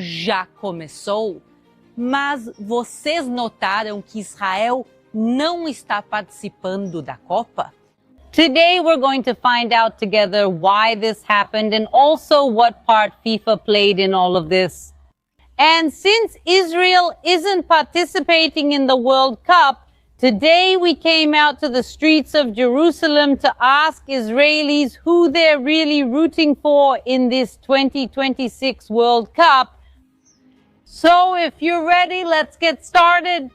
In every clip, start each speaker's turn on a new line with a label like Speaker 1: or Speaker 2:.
Speaker 1: já começou, mas vocês notaram que Israel não está participando da Copa? Today we're going to find out together why this happened and also what part FIFA played in all of this. And since Israel isn't participating in the World Cup, today we came out to the streets of Jerusalem to ask Israelis who they're really rooting for in this 2026 World Cup. So if you're ready, let's get started.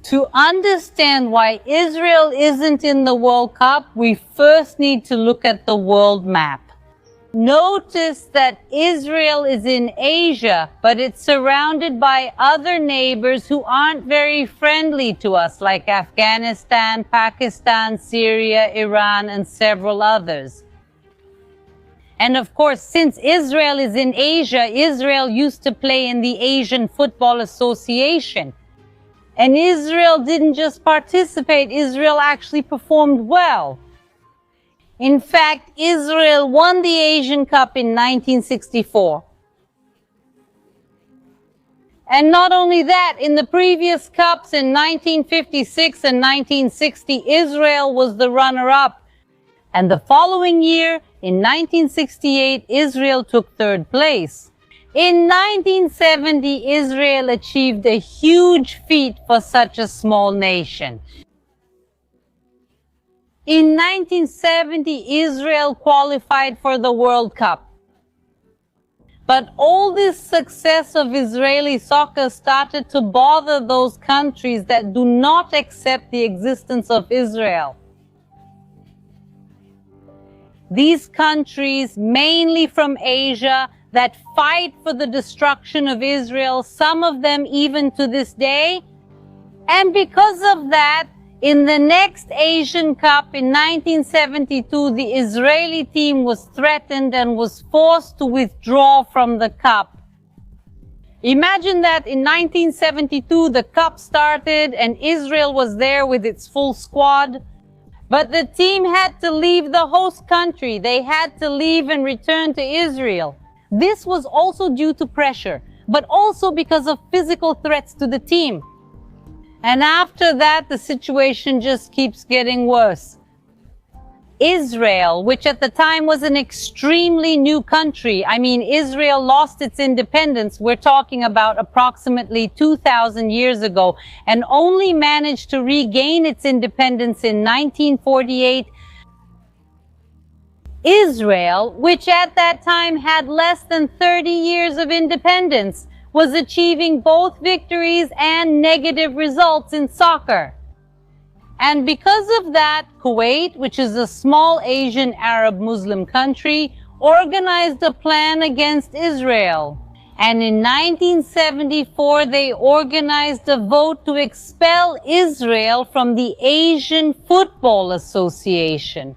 Speaker 1: To understand why Israel isn't in the World Cup, we first need to look at the world map. Notice that Israel is in Asia, but it's surrounded by other neighbors who aren't very friendly to us, like Afghanistan, Pakistan, Syria, Iran, and several others. And of course, since Israel is in Asia, Israel used to play in the Asian Football Association. And Israel didn't just participate, Israel actually performed well. In fact, Israel won the Asian Cup in 1964. And not only that, in the previous Cups in 1956 and 1960, Israel was the runner-up. And the following year, in 1968, Israel took third place. In 1970, Israel achieved a huge feat for such a small nation. In 1970, Israel qualified for the World Cup. But all this success of Israeli soccer started to bother those countries that do not accept the existence of Israel. These countries, mainly from Asia, that fight for the destruction of Israel, some of them even to this day. And because of that, in the next Asian Cup in 1972, the Israeli team was threatened and was forced to withdraw from the Cup. Imagine that in 1972, the Cup started and Israel was there with its full squad. But the team had to leave the host country. They had to leave and return to Israel. This was also due to pressure, but also because of physical threats to the team. And after that, the situation just keeps getting worse. Israel, which at the time was an extremely new country, Israel lost its independence, we're talking about approximately 2,000 years ago, and only managed to regain its independence in 1948. Israel, which at that time had less than 30 years of independence, was achieving both victories and negative results in soccer. And because of that, Kuwait, which is a small Asian Arab Muslim country, organized a plan against Israel. And in 1974, they organized a vote to expel Israel from the Asian Football Association.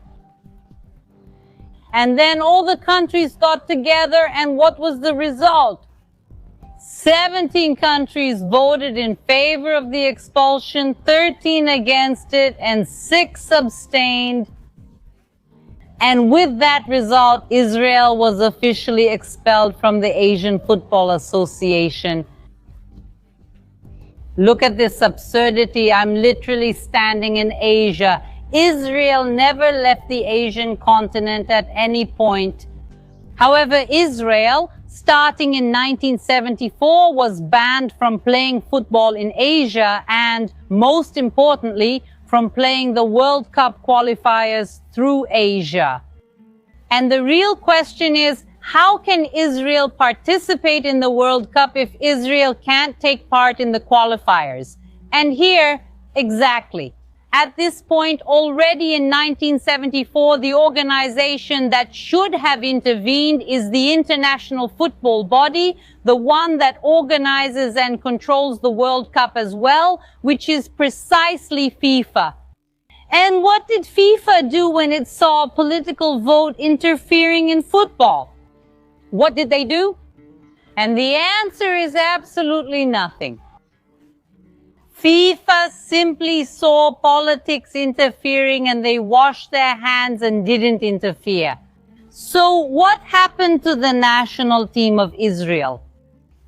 Speaker 1: And then all the countries got together, and what was the result? 17 countries voted in favor of the expulsion, 13 against it, and 6 abstained. And with that result, Israel was officially expelled from the Asian Football Association. Look at this absurdity. I'm literally standing in Asia. Israel never left the Asian continent at any point. However, Israel, starting in 1974, was banned from playing football in Asia and, most importantly, from playing the World Cup qualifiers through Asia. And the real question is, how can Israel participate in the World Cup if Israel can't take part in the qualifiers? And here, exactly. At this point, already in 1974, the organization that should have intervened is the international football body, the one that organizes and controls the World Cup as well, which is precisely FIFA. And what did FIFA do when it saw a political vote interfering in football? What did they do? And the answer is absolutely nothing. FIFA simply saw politics interfering and they washed their hands and didn't interfere. So what happened to the national team of Israel?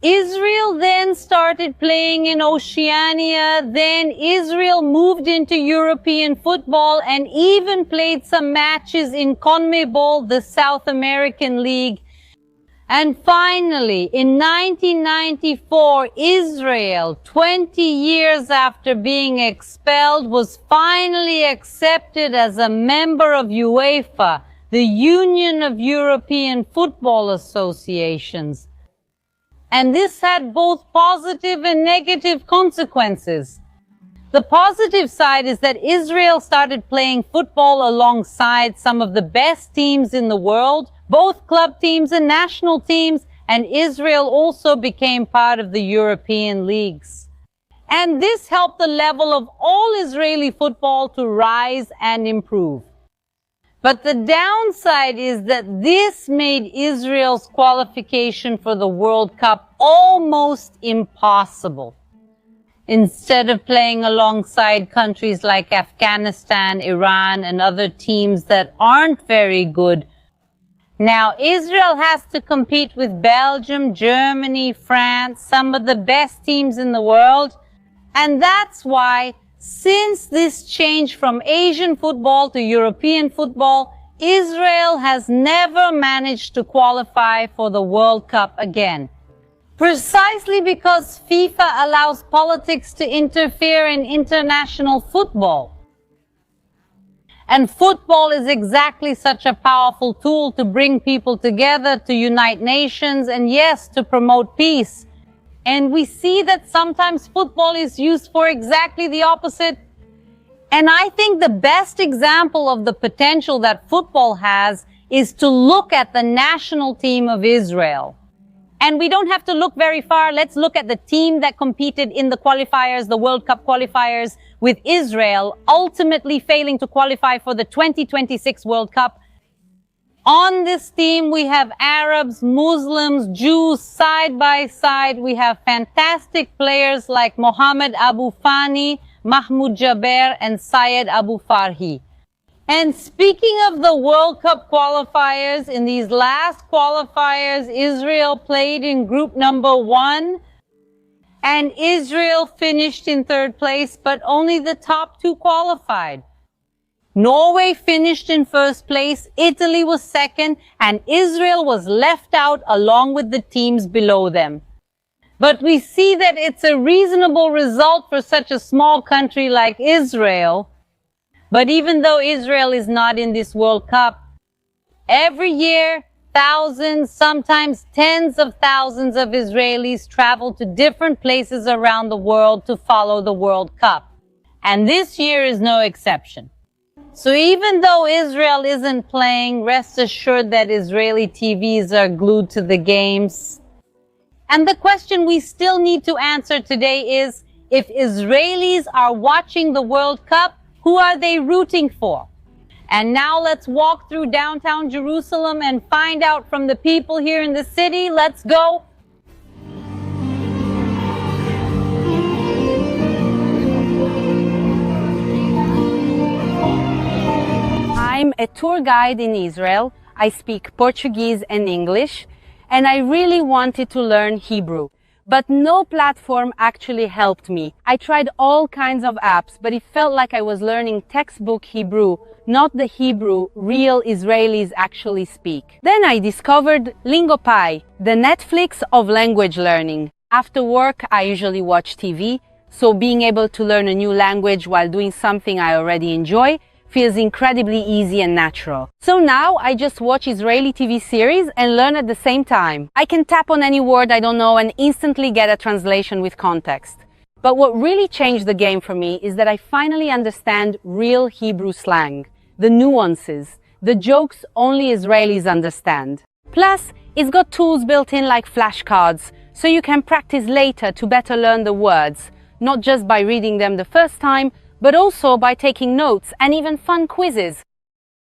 Speaker 1: Israel then started playing in Oceania, then Israel moved into European football and even played some matches in CONMEBOL, the South American League. And finally, in 1994, Israel, 20 years after being expelled, was finally accepted as a member of UEFA, the Union of European Football Associations. And this had both positive and negative consequences. The positive side is that Israel started playing football alongside some of the best teams in the world, both club teams and national teams, and Israel also became part of the European leagues. And this helped the level of all Israeli football to rise and improve. But the downside is that this made Israel's qualification for the World Cup almost impossible. Instead of playing alongside countries like Afghanistan, Iran, and other teams that aren't very good, now Israel has to compete with Belgium, Germany, France, some of the best teams in the world. And that's why, since this change from Asian football to European football, Israel has never managed to qualify for the World Cup again. Precisely because FIFA allows politics to interfere in international football. And football is exactly such a powerful tool to bring people together, to unite nations, and yes, to promote peace. And we see that sometimes football is used for exactly the opposite. And I think the best example of the potential that football has is to look at the national team of Israel. And we don't have to look very far. Let's look at the team that competed in the qualifiers, the World Cup qualifiers, with Israel ultimately failing to qualify for the 2026 World Cup. On this team, we have Arabs, Muslims, Jews side by side. We have fantastic players like Mohammed Abu Fani, Mahmoud Jaber, and Syed Abu Farhi. And speaking of the World Cup qualifiers, in these last qualifiers, Israel played in group number 1. And Israel finished in 3rd place, but only the top 2 qualified. Norway finished in 1st place, Italy was 2nd, and Israel was left out along with the teams below them. But we see that it's a reasonable result for such a small country like Israel. But even though Israel is not in this World Cup, every year, thousands, sometimes tens of thousands of Israelis travel to different places around the world to follow the World Cup. And this year is no exception. So even though Israel isn't playing, rest assured that Israeli TVs are glued to the games. And the question we still need to answer today is, if Israelis are watching the World Cup, who are they rooting for? And now let's walk through downtown Jerusalem and find out from the people here in the city. Let's go. I'm a tour guide in Israel. I speak Portuguese and English, and I really wanted to learn Hebrew. But no platform actually helped me. I tried all kinds of apps, but it felt like I was learning textbook Hebrew, not the Hebrew real Israelis actually speak. Then I discovered Lingopie, the Netflix of language learning. After work, I usually watch TV, so being able to learn a new language while doing something I already enjoy feels incredibly easy and natural. So now I just watch Israeli TV series and learn at the same time. I can tap on any word I don't know and instantly get a translation with context. But what really changed the game for me is that I finally understand real Hebrew slang, the nuances, the jokes only Israelis understand. Plus, it's got tools built in like flashcards, so you can practice later to better learn the words, not just by reading them the first time, but also by taking notes and even fun quizzes.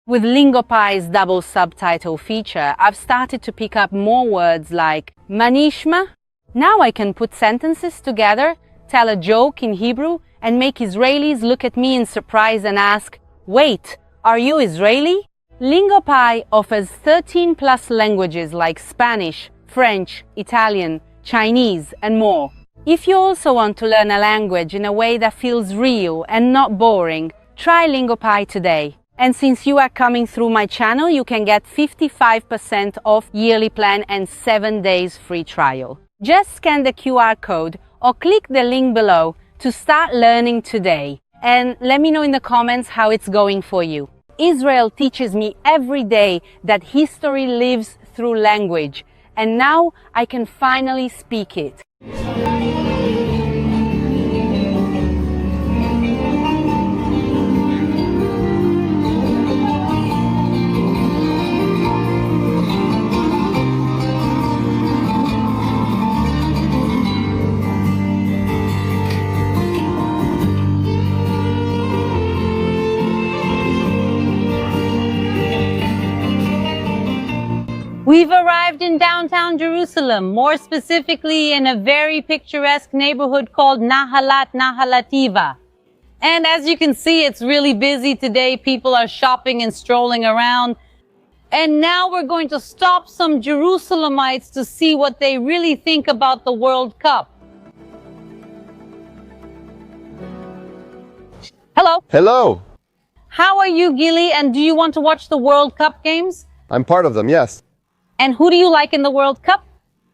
Speaker 1: With Lingopie's double subtitle feature, I've started to pick up more words like manishma. Now I can put sentences together, tell a joke in Hebrew, and make Israelis look at me in surprise and ask, "Wait, are you Israeli?" LingoPie offers 13 plus languages like Spanish, French, Italian, Chinese, and more. If you also want to learn a language in a way that feels real and not boring, try LingoPie today. And since you are coming through my channel, you can get 55% off yearly plan and 7 days free trial. Just scan the QR code or click the link below to start learning today. And let me know in the comments how it's going for you. Israel teaches me every day that history lives through language, and now I can finally speak it. We've arrived in downtown Jerusalem, more specifically in a very picturesque neighborhood called Nahalat Nahalativa. And as you can see, it's really busy today. People are shopping and strolling around. And now we're going to stop some Jerusalemites to see what they really think about the World Cup. Hello.
Speaker 2: Hello.
Speaker 1: How are you, Gili? And do you want to watch the World Cup games?
Speaker 2: I'm part of them, yes.
Speaker 1: And who do you like in the World Cup?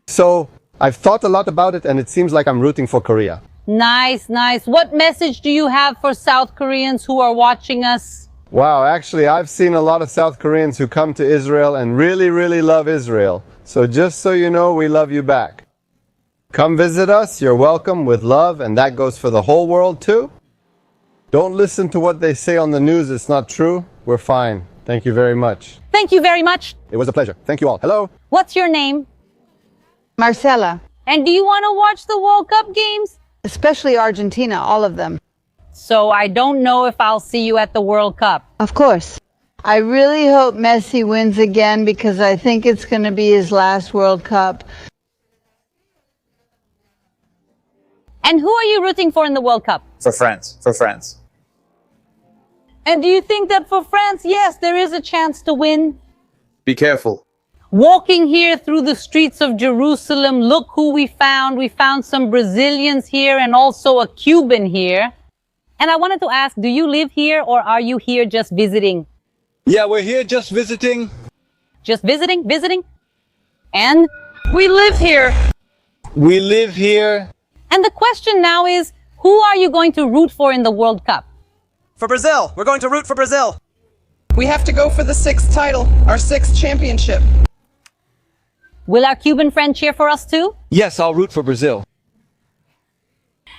Speaker 2: So, I've thought a lot about it and it seems like I'm rooting for Korea.
Speaker 1: Nice, nice. What message do you have for South Koreans who are watching us?
Speaker 2: Wow, actually, I've seen a lot of South Koreans who come to Israel and really love Israel. So just so you know, we love you back. Come visit us, you're welcome with love, and that goes for the whole world too. Don't listen to what they say on the news, it's not true. We're fine. Thank you very much.
Speaker 1: Thank you very much.
Speaker 2: It was a pleasure. Thank you all. Hello.
Speaker 1: What's your name?
Speaker 3: Marcella,
Speaker 1: And do you want to watch the World Cup games?
Speaker 3: especially Argentina, all of them.
Speaker 1: So I don't know if I'll see you at the World Cup.
Speaker 3: Of course. I really hope Messi wins again because I think it's going to be his last World Cup.
Speaker 1: And who are you rooting for in the World Cup?
Speaker 4: For France. For France.
Speaker 1: And do you think that for France, yes, there is a chance to win?
Speaker 4: Be careful.
Speaker 1: Walking here through the streets of Jerusalem, look who we found. We found some Brazilians here and also a Cuban here. And I wanted to ask, do you live here or are you here just visiting?
Speaker 5: Yeah, we're here just visiting.
Speaker 1: Just visiting? Visiting? And we live here.
Speaker 5: We live here.
Speaker 1: And the question now is, who are you going to root for in the World Cup?
Speaker 6: For Brazil. We're going to root for Brazil.
Speaker 7: We have to go for the 6th title, our 6th championship.
Speaker 1: Will our Cuban friend cheer for us too?
Speaker 5: Yes, I'll root for Brazil.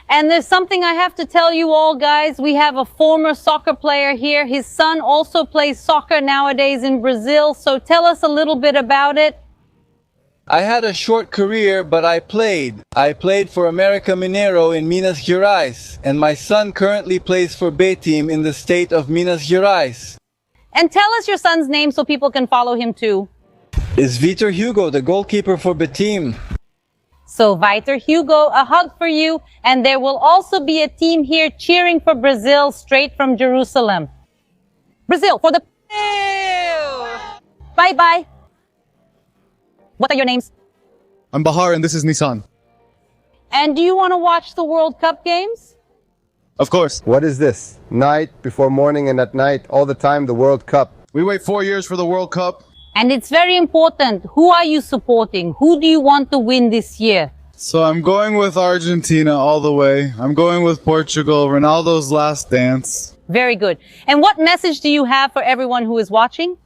Speaker 1: And there's something I have to tell you all, guys. We have a former soccer player here. His son also plays soccer nowadays in Brazil. So tell us a little bit about it.
Speaker 5: I had a short career, but I played. I played for América Mineiro in Minas Gerais, and my son currently plays for B team in the state of Minas Gerais.
Speaker 1: And tell us your son's name so people can follow him too.
Speaker 5: Is Vitor Hugo, the goalkeeper for B team.
Speaker 1: So Vitor Hugo, a hug for you. And there will also be a team here cheering for Brazil straight from Jerusalem. Brazil for the... Bye-bye. What are your names?
Speaker 8: I'm Bahar and this is Nissan.
Speaker 1: And do you want to watch the World Cup games?
Speaker 8: Of course.
Speaker 2: What is this? Night before morning and at night, all the time, the World Cup.
Speaker 8: We wait 4 years for the World Cup.
Speaker 1: And it's very important. Who are you supporting? Who do you want to win this year?
Speaker 8: So I'm going with Argentina all the way. I'm going with Portugal, Ronaldo's last dance.
Speaker 1: Very good. And what message do you have for everyone who is watching?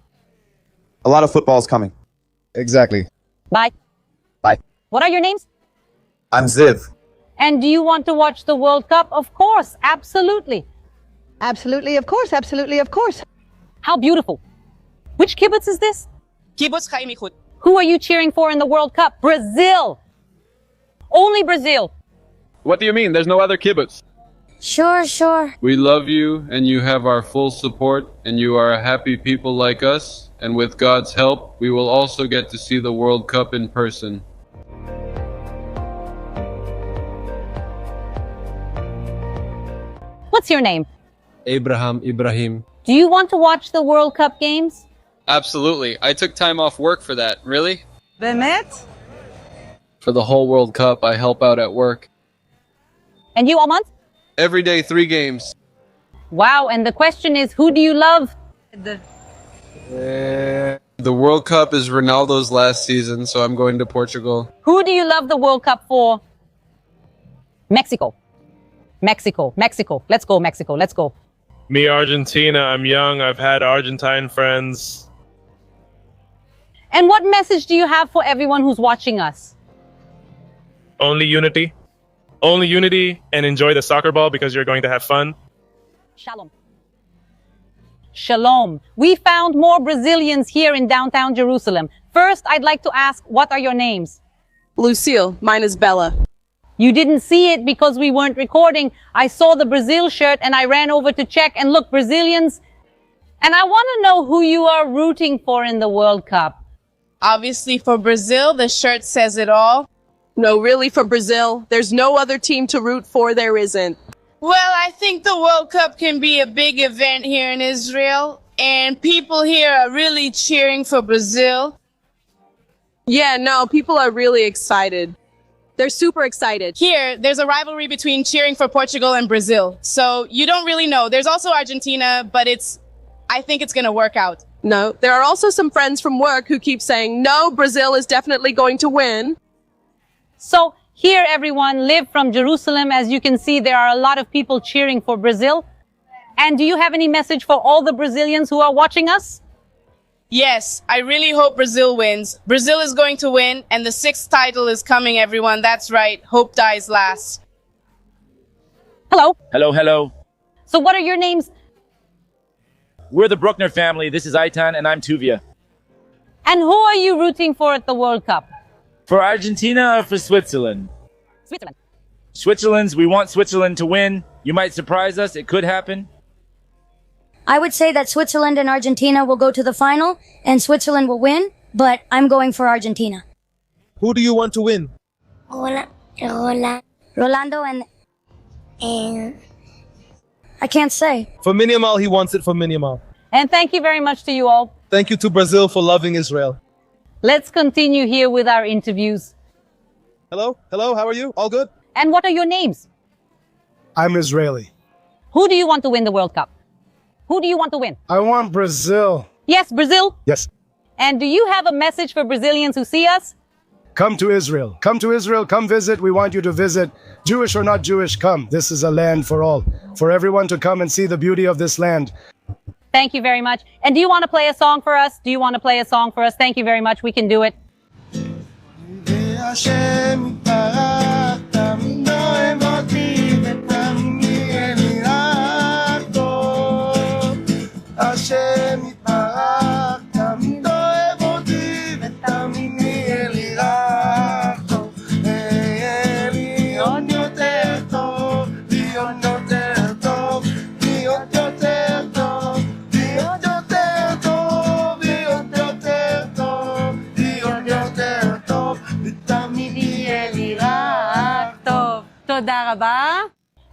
Speaker 4: A lot of football is coming.
Speaker 8: Exactly.
Speaker 1: Bye.
Speaker 4: Bye.
Speaker 1: What are your names?
Speaker 4: I'm Ziv.
Speaker 1: And do you want to watch the World Cup? Of course. Absolutely.
Speaker 3: Absolutely, of course, absolutely, of course.
Speaker 1: How beautiful. Which kibbutz is this?
Speaker 7: Kibbutz Chaim Ichud.
Speaker 1: Who are you cheering for in the World Cup? Brazil. Only Brazil.
Speaker 9: What do you mean? There's no other kibbutz.
Speaker 10: Sure.
Speaker 9: We love you, and you have our full support, and you are a happy people like us, and with God's help, we will also get to see the World Cup in person.
Speaker 1: What's your name?
Speaker 9: Abraham Ibrahim.
Speaker 1: Do you want to watch the World Cup games?
Speaker 9: Absolutely. I took time off work for that. Really?
Speaker 7: באמת?
Speaker 9: For the whole World Cup, I help out at work.
Speaker 1: And you, Almond?
Speaker 9: Every day, 3 games.
Speaker 1: Wow, and the question is, who do you love?
Speaker 9: The World Cup is Ronaldo's last season, so I'm going to Portugal.
Speaker 1: Who do you love the World Cup for? Mexico. Mexico. Mexico. Let's go, Mexico. Let's go.
Speaker 11: Me, Argentina. I'm young. I've had Argentine friends.
Speaker 1: And what message do you have for everyone who's watching us?
Speaker 11: Only unity. Only unity, and enjoy the soccer ball because you're going to have fun.
Speaker 1: Shalom. Shalom. We found more Brazilians here in downtown Jerusalem. First, I'd like to ask, what are your names?
Speaker 7: Lucille. Mine is Bella.
Speaker 1: You didn't see it because we weren't recording. I saw the Brazil shirt and I ran over to check, and look, Brazilians. And I want to know who you are rooting for in the World Cup.
Speaker 12: Obviously for Brazil, the shirt says it all.
Speaker 7: No, really, for Brazil. There's no other team to root for. There isn't.
Speaker 12: Well, I think the World Cup can be a big event here in Israel, and people here are really cheering for Brazil.
Speaker 7: Yeah, no, people are really excited. They're super excited.
Speaker 12: Here, there's a rivalry between cheering for Portugal and Brazil. So you don't really know. There's also Argentina, but I think it's going to work out.
Speaker 7: No, there are also some friends from work who keep saying, no, Brazil is definitely going to win.
Speaker 1: So here, everyone, live from Jerusalem. As you can see, there are a lot of people cheering for Brazil. And do you have any message for all the Brazilians who are watching us?
Speaker 12: Yes, I really hope Brazil wins. Brazil is going to win, and the 6th title is coming, everyone. That's right. Hope dies last.
Speaker 1: Hello.
Speaker 13: Hello, hello.
Speaker 1: So what are your names?
Speaker 13: We're the Bruckner family. This is Aitan, and I'm Tuvia.
Speaker 1: And who are you rooting for at the World Cup?
Speaker 13: For Argentina or for Switzerland?
Speaker 1: Switzerland.
Speaker 13: We want Switzerland to win. You might surprise us. It could happen.
Speaker 10: I would say that Switzerland and Argentina will go to the final, and Switzerland will win, but I'm going for Argentina.
Speaker 14: Who do you want to win?
Speaker 10: Rolando and I can't say.
Speaker 14: For Minimal, he wants it for Minimal.
Speaker 1: And thank you very much to you all.
Speaker 14: Thank you to Brazil for loving Israel.
Speaker 1: Let's continue here with our interviews.
Speaker 14: Hello, how are you? All good?
Speaker 1: And what are your names?
Speaker 15: I'm Israeli.
Speaker 1: Who do you want to win the World Cup? Who do you want to win?
Speaker 15: I want Brazil.
Speaker 1: Yes, Brazil?
Speaker 15: Yes.
Speaker 1: And do you have a message for Brazilians who see us?
Speaker 15: Come to Israel. Come to Israel. Come visit. We want you to visit. Jewish or not Jewish, come. This is a land for all. For everyone to come and see the beauty of this land.
Speaker 1: Thank you very much. And do you want to play a song for us? Thank you very much. We can do it.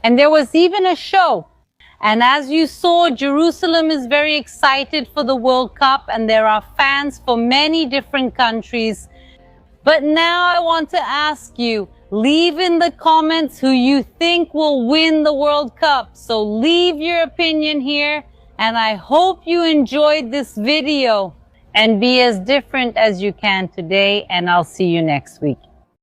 Speaker 1: And there was even a show. And as you saw, Jerusalem is very excited for the World Cup, and there are fans for many different countries. But now I want to ask you, leave in the comments who you think will win the World Cup. So leave your opinion here, and I hope you enjoyed this video. And be as different as you can today, and I'll see you next week.